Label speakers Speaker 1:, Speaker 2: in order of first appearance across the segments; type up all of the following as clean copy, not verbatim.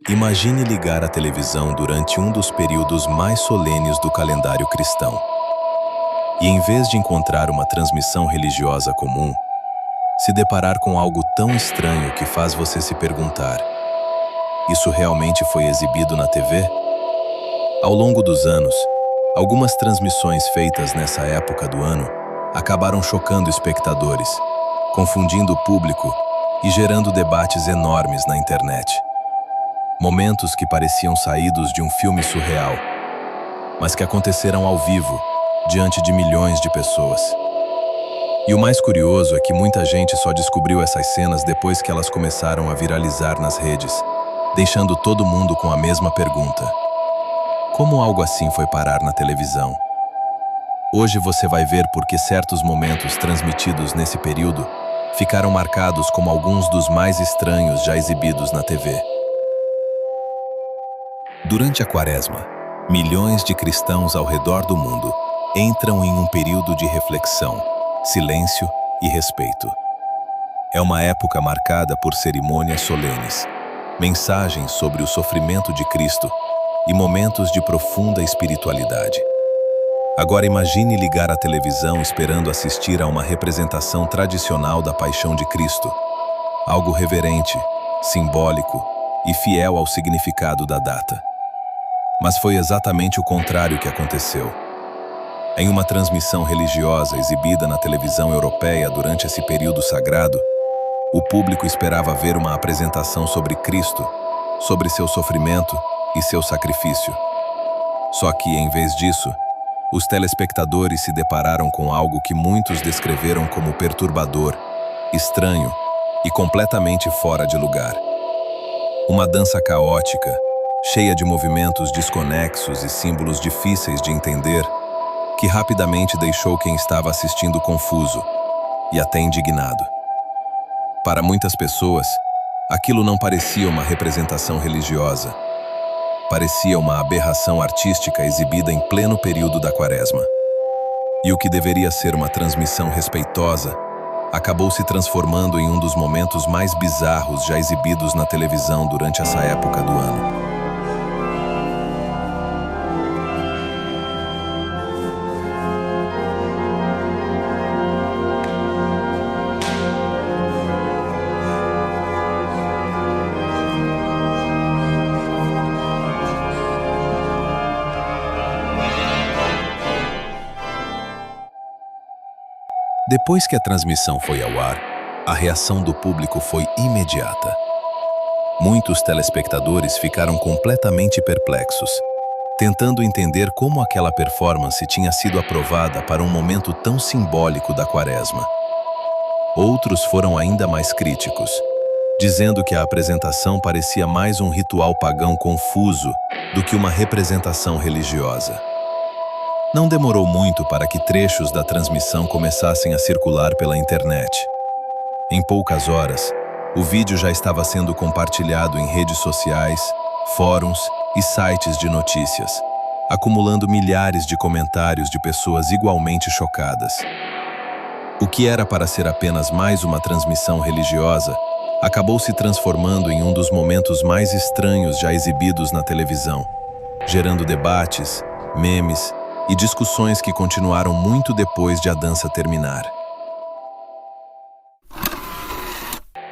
Speaker 1: Imagine ligar a televisão durante um dos períodos mais solenes do calendário cristão. E em vez de encontrar uma transmissão religiosa comum, se deparar com algo tão estranho que faz você se perguntar: isso realmente foi exibido na TV? Ao longo dos anos, algumas transmissões feitas nessa época do ano acabaram chocando espectadores, confundindo o público e gerando debates enormes na internet. Momentos que pareciam saídos de um filme surreal, mas que aconteceram ao vivo, diante de milhões de pessoas. E o mais curioso é que muita gente só descobriu essas cenas depois que elas começaram a viralizar nas redes, deixando todo mundo com a mesma pergunta: como algo assim foi parar na televisão? Hoje você vai ver por que certos momentos transmitidos nesse período ficaram marcados como alguns dos mais estranhos já exibidos na TV. Durante a Quaresma, milhões de cristãos ao redor do mundo entram em um período de reflexão, silêncio e respeito. É uma época marcada por cerimônias solenes, mensagens sobre o sofrimento de Cristo e momentos de profunda espiritualidade. Agora imagine ligar a televisão esperando assistir a uma representação tradicional da Paixão de Cristo, algo reverente, simbólico e fiel ao significado da data. Mas foi exatamente o contrário que aconteceu. Em uma transmissão religiosa exibida na televisão europeia durante esse período sagrado, o público esperava ver uma apresentação sobre Cristo, sobre seu sofrimento e seu sacrifício. Só que, em vez disso, os telespectadores se depararam com algo que muitos descreveram como perturbador, estranho e completamente fora de lugar. Uma dança caótica, cheia de movimentos desconexos e símbolos difíceis de entender, que rapidamente deixou quem estava assistindo confuso e até indignado. Para muitas pessoas, aquilo não parecia uma representação religiosa. Parecia uma aberração artística exibida em pleno período da Quaresma. E o que deveria ser uma transmissão respeitosa acabou se transformando em um dos momentos mais bizarros já exibidos na televisão durante essa época do ano. Depois que a transmissão foi ao ar, a reação do público foi imediata. Muitos telespectadores ficaram completamente perplexos, tentando entender como aquela performance tinha sido aprovada para um momento tão simbólico da Quaresma. Outros foram ainda mais críticos, dizendo que a apresentação parecia mais um ritual pagão confuso do que uma representação religiosa. Não demorou muito para que trechos da transmissão começassem a circular pela internet. Em poucas horas, o vídeo já estava sendo compartilhado em redes sociais, fóruns e sites de notícias, acumulando milhares de comentários de pessoas igualmente chocadas. O que era para ser apenas mais uma transmissão religiosa, acabou se transformando em um dos momentos mais estranhos já exibidos na televisão, gerando debates, memes e discussões que continuaram muito depois de a dança terminar.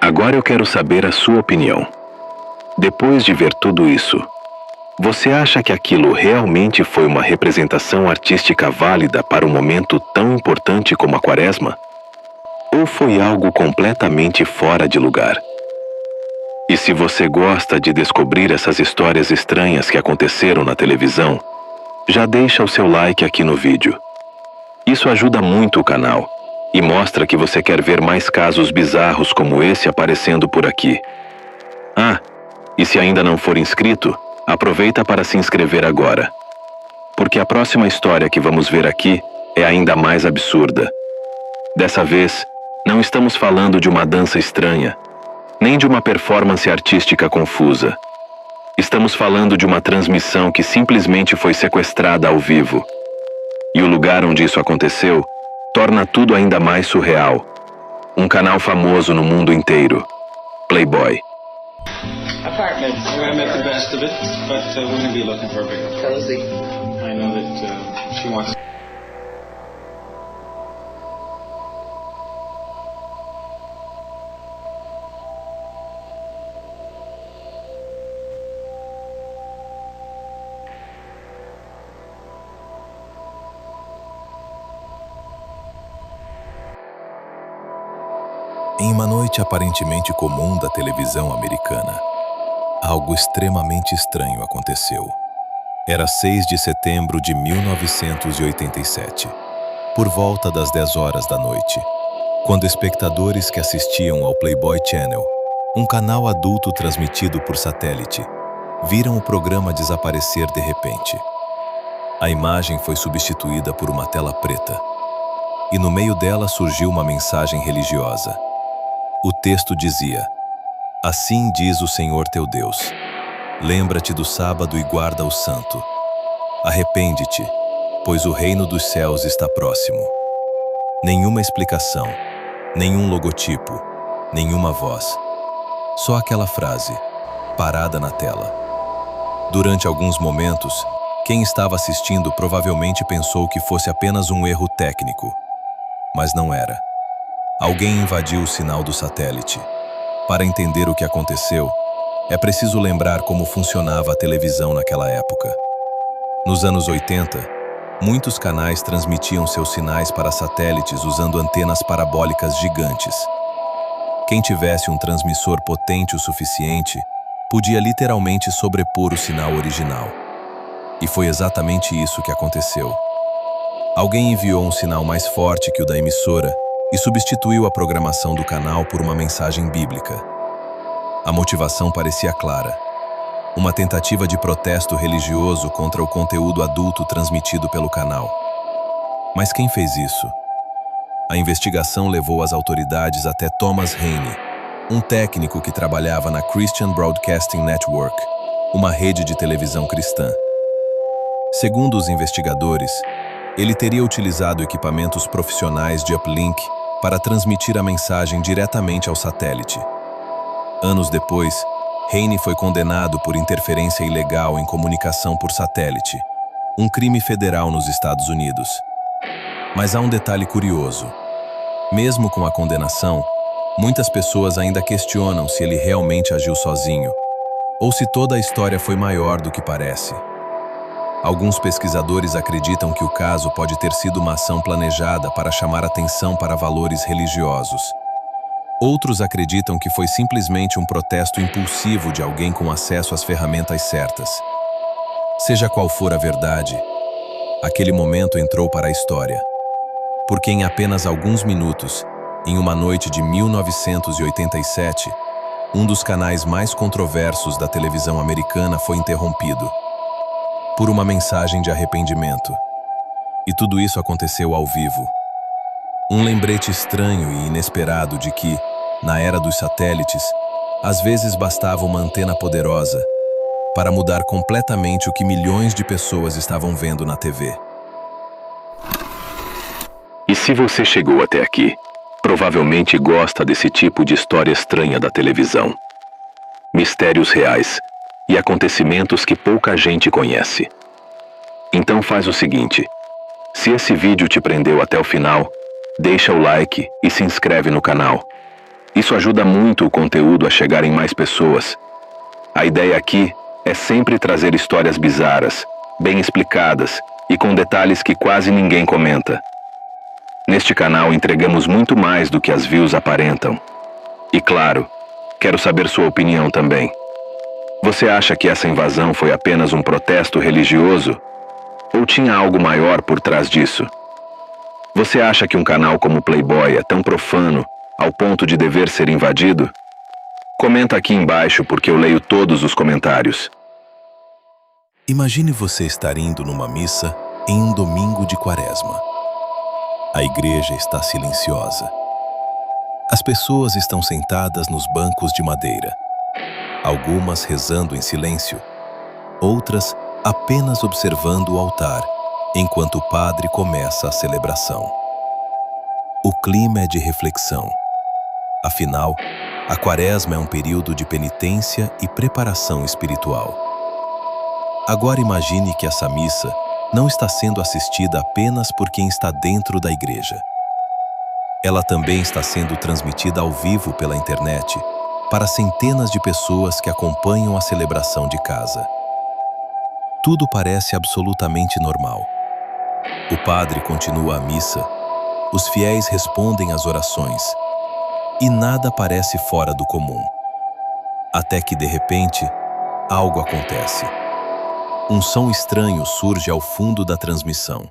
Speaker 2: Agora eu quero saber a sua opinião. Depois de ver tudo isso, você acha que aquilo realmente foi uma representação artística válida para um momento tão importante como a Quaresma? Ou foi algo completamente fora de lugar? E se você gosta de descobrir essas histórias estranhas que aconteceram na televisão, já deixa o seu like aqui no vídeo. Isso ajuda muito o canal e mostra que você quer ver mais casos bizarros como esse aparecendo por aqui. Ah, e se ainda não for inscrito, aproveita para se inscrever agora. Porque a próxima história que vamos ver aqui é ainda mais absurda. Dessa vez, não estamos falando de uma dança estranha, nem de uma performance artística confusa. Estamos falando de uma transmissão que simplesmente foi sequestrada ao vivo. E o lugar onde isso aconteceu torna tudo ainda mais surreal. Um canal famoso no mundo inteiro, Playboy.
Speaker 3: Apartment. we're gonna make the best of it, but we're gonna be looking for a bigger one.
Speaker 4: Cozy.
Speaker 3: I know that she wants.
Speaker 1: Em uma noite aparentemente comum da televisão americana, algo extremamente estranho aconteceu. Era 6 de setembro de 1987, por volta das 10 horas da noite, quando espectadores que assistiam ao Playboy Channel, um canal adulto transmitido por satélite, viram o programa desaparecer de repente. A imagem foi substituída por uma tela preta, e no meio dela surgiu uma mensagem religiosa. O texto dizia: "Assim diz o Senhor teu Deus, lembra-te do sábado e guarda o santo. Arrepende-te, pois o reino dos céus está próximo." Nenhuma explicação, nenhum logotipo, nenhuma voz. Só aquela frase, parada na tela. Durante alguns momentos, quem estava assistindo provavelmente pensou que fosse apenas um erro técnico, mas não era. Alguém invadiu o sinal do satélite. Para entender o que aconteceu, é preciso lembrar como funcionava a televisão naquela época. Nos anos 80, muitos canais transmitiam seus sinais para satélites usando antenas parabólicas gigantes. Quem tivesse um transmissor potente o suficiente podia literalmente sobrepor o sinal original. E foi exatamente isso que aconteceu. Alguém enviou um sinal mais forte que o da emissora e substituiu a programação do canal por uma mensagem bíblica. A motivação parecia clara: uma tentativa de protesto religioso contra o conteúdo adulto transmitido pelo canal. Mas quem fez isso? A investigação levou as autoridades até Thomas Heine, um técnico que trabalhava na Christian Broadcasting Network, uma rede de televisão cristã. Segundo os investigadores, ele teria utilizado equipamentos profissionais de uplink para transmitir a mensagem diretamente ao satélite. Anos depois, Heine foi condenado por interferência ilegal em comunicação por satélite, um crime federal nos Estados Unidos. Mas há um detalhe curioso. Mesmo com a condenação, muitas pessoas ainda questionam se ele realmente agiu sozinho, ou se toda a história foi maior do que parece. Alguns pesquisadores acreditam que o caso pode ter sido uma ação planejada para chamar atenção para valores religiosos. Outros acreditam que foi simplesmente um protesto impulsivo de alguém com acesso às ferramentas certas. Seja qual for a verdade, aquele momento entrou para a história, porque em apenas alguns minutos, em uma noite de 1987, um dos canais mais controversos da televisão americana foi interrompido por uma mensagem de arrependimento. E tudo isso aconteceu ao vivo. Um lembrete estranho e inesperado de que, na era dos satélites, às vezes bastava uma antena poderosa para mudar completamente o que milhões de pessoas estavam vendo na TV.
Speaker 2: E se você chegou até aqui, provavelmente gosta desse tipo de história estranha da televisão. Mistérios reais e acontecimentos que pouca gente conhece. Então faz o seguinte: se esse vídeo te prendeu até o final, deixa o like e se inscreve no canal. Isso ajuda muito o conteúdo a chegar em mais pessoas. A ideia aqui é sempre trazer histórias bizarras, bem explicadas e com detalhes que quase ninguém comenta. Neste canal entregamos muito mais do que as views aparentam. E claro, quero saber sua opinião também. Você acha que essa invasão foi apenas um protesto religioso? Ou tinha algo maior por trás disso? Você acha que um canal como Playboy é tão profano ao ponto de dever ser invadido? Comenta aqui embaixo porque eu leio todos os comentários.
Speaker 1: Imagine você estar indo numa missa em um domingo de Quaresma. A igreja está silenciosa. As pessoas estão sentadas nos bancos de madeira. Algumas rezando em silêncio, outras apenas observando o altar, enquanto o padre começa a celebração. O clima é de reflexão. Afinal, A Quaresma é um período de penitência e preparação espiritual. Agora imagine que essa missa não está sendo assistida apenas por quem está dentro da igreja. Ela também está sendo transmitida ao vivo pela internet para centenas de pessoas que acompanham a celebração de casa. Tudo parece absolutamente normal. O padre continua a missa, os fiéis respondem às orações e nada parece fora do comum. Até que, de repente, algo acontece. Um som estranho surge ao fundo da transmissão.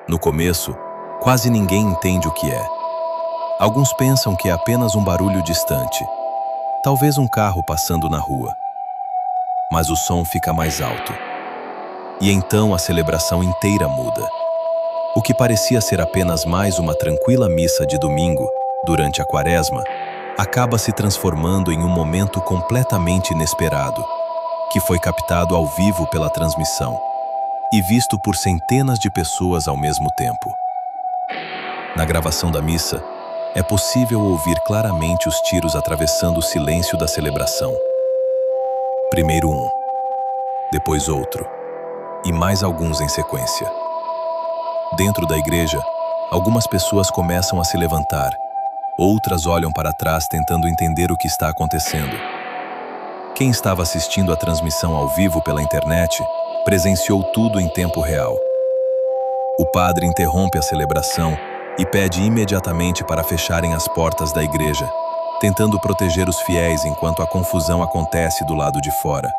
Speaker 1: No começo, quase ninguém entende o que é. Alguns pensam que é apenas um barulho distante, talvez um carro passando na rua. Mas o som fica mais alto. E então a celebração inteira muda. O que parecia ser apenas mais uma tranquila missa de domingo, durante a Quaresma, acaba se transformando em um momento completamente inesperado, que foi captado ao vivo pela transmissão e visto por centenas de pessoas ao mesmo tempo. Na gravação da missa, é possível ouvir claramente os tiros atravessando o silêncio da celebração. Primeiro um, depois outro, e mais alguns em sequência. Dentro da igreja, algumas pessoas começam a se levantar, outras olham para trás tentando entender o que está acontecendo. Quem estava assistindo a transmissão ao vivo pela internet presenciou tudo em tempo real. O padre interrompe a celebração e pede imediatamente para fecharem as portas da igreja, tentando proteger os fiéis enquanto a confusão acontece do lado de fora.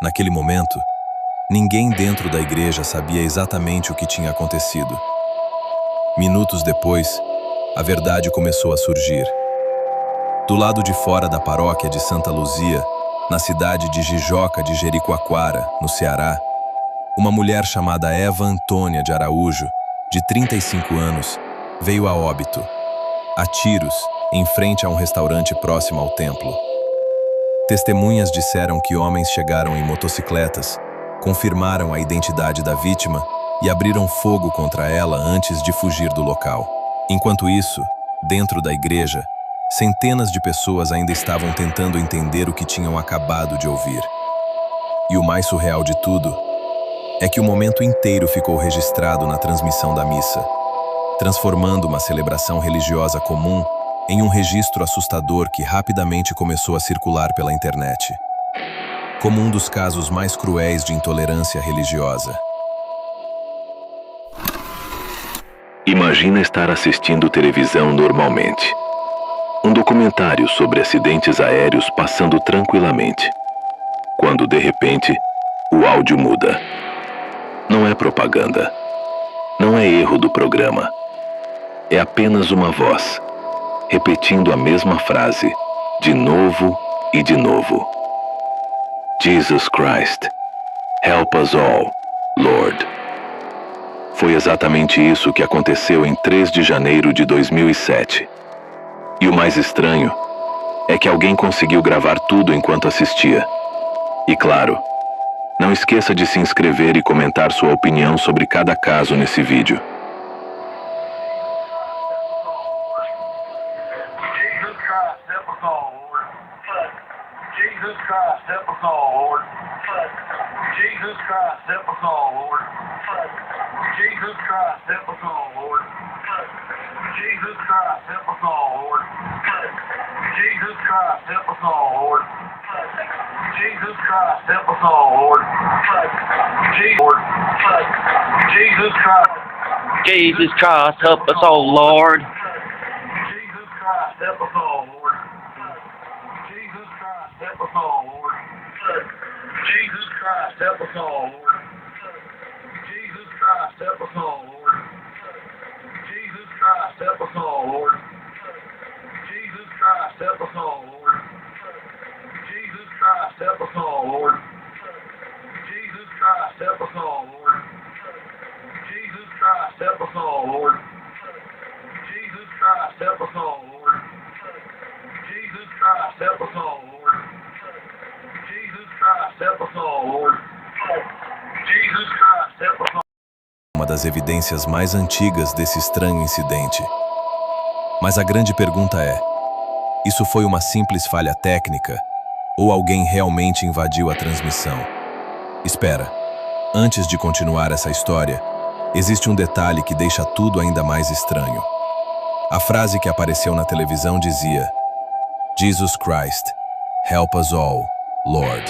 Speaker 1: Naquele momento, ninguém dentro da igreja sabia exatamente o que tinha acontecido. Minutos depois, a verdade começou a surgir. Do lado de fora da paróquia de Santa Luzia, na cidade de Jijoca de Jericoacoara, no Ceará, uma mulher chamada Eva Antônia de Araújo, de 35 anos, veio a óbito, a tiros, em frente a um restaurante próximo ao templo. Testemunhas disseram que homens chegaram em motocicletas, confirmaram a identidade da vítima e abriram fogo contra ela antes de fugir do local. Enquanto isso, dentro da igreja, centenas de pessoas ainda estavam tentando entender o que tinham acabado de ouvir. E o mais surreal de tudo é que o momento inteiro ficou registrado na transmissão da missa, transformando uma celebração religiosa comum em um registro assustador que rapidamente começou a circular pela internet, como um dos casos mais cruéis de intolerância religiosa.
Speaker 2: Imagina estar assistindo televisão normalmente. Um documentário sobre acidentes aéreos passando tranquilamente. Quando, de repente, o áudio muda. Não é propaganda. Não é erro do programa. É apenas uma voz, repetindo a mesma frase, de novo e de novo. Jesus Christ, help us all, Lord. Foi exatamente isso que aconteceu em 3 de janeiro de 2007. E o mais estranho é que alguém conseguiu gravar tudo enquanto assistia. E claro, não esqueça de se inscrever e comentar sua opinião sobre cada caso nesse vídeo.
Speaker 4: Jesus Christ, help us all, Lord. Jesus Christ, help us all, Lord. Jesus Christ, help us all, Lord. Jesus Christ, help us all, Lord. Jesus Christ, help us all, Lord. Jesus Christ, help us all, Lord. Jesus Christ, help us all, Lord. Jesus Christ.
Speaker 5: Jesus Christ, help us all, Lord.
Speaker 4: Jesus Christ, help us all, Lord. Jesus Christ, help us all, Lord. Jesus Christ, help us all, Lord. Jesus Christ, help us all, Lord. Jesus Christ, help us all, Lord. Jesus Christ, help us all, Lord. Jesus Christ, help us all, Lord. Jesus Christ, help us all, Lord. Jesus Christ, help us all, Lord. Christ, help us all, Lord. Jesus Christ, help us all, Lord. Jesus Christ, help us all.
Speaker 1: Uma das evidências mais antigas desse estranho incidente. Mas a grande pergunta é: isso foi uma simples falha técnica ou alguém realmente invadiu a transmissão? Espera, antes de continuar essa história, existe um detalhe que deixa tudo ainda mais estranho. A frase que apareceu na televisão dizia: Jesus Christ, help us all, Lord.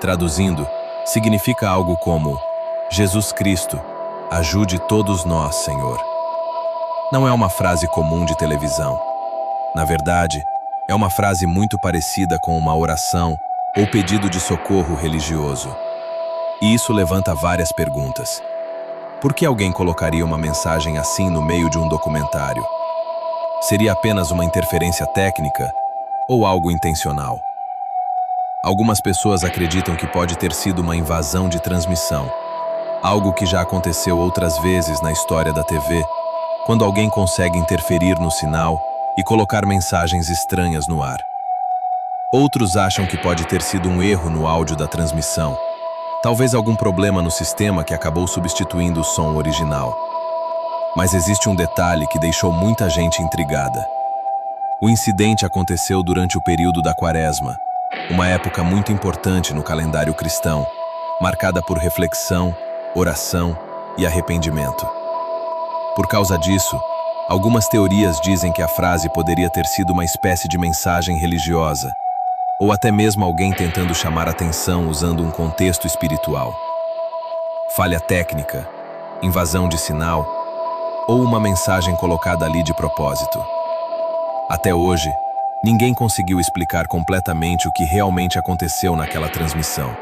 Speaker 1: Traduzindo, significa algo como: Jesus Cristo, ajude todos nós, Senhor. Não é uma frase comum de televisão. Na verdade, é uma frase muito parecida com uma oração ou pedido de socorro religioso. E isso levanta várias perguntas. Por que alguém colocaria uma mensagem assim no meio de um documentário? Seria apenas uma interferência técnica ou algo intencional? Algumas pessoas acreditam que pode ter sido uma invasão de transmissão, algo que já aconteceu outras vezes na história da TV, quando alguém consegue interferir no sinal e colocar mensagens estranhas no ar. Outros acham que pode ter sido um erro no áudio da transmissão, talvez algum problema no sistema que acabou substituindo o som original. Mas existe um detalhe que deixou muita gente intrigada. O incidente aconteceu durante o período da Quaresma, uma época muito importante no calendário cristão, marcada por reflexão, oração e arrependimento. Por causa disso, algumas teorias dizem que a frase poderia ter sido uma espécie de mensagem religiosa, ou até mesmo alguém tentando chamar atenção usando um contexto espiritual. Falha técnica, invasão de sinal, ou uma mensagem colocada ali de propósito. Até hoje, ninguém conseguiu explicar completamente o que realmente aconteceu naquela transmissão.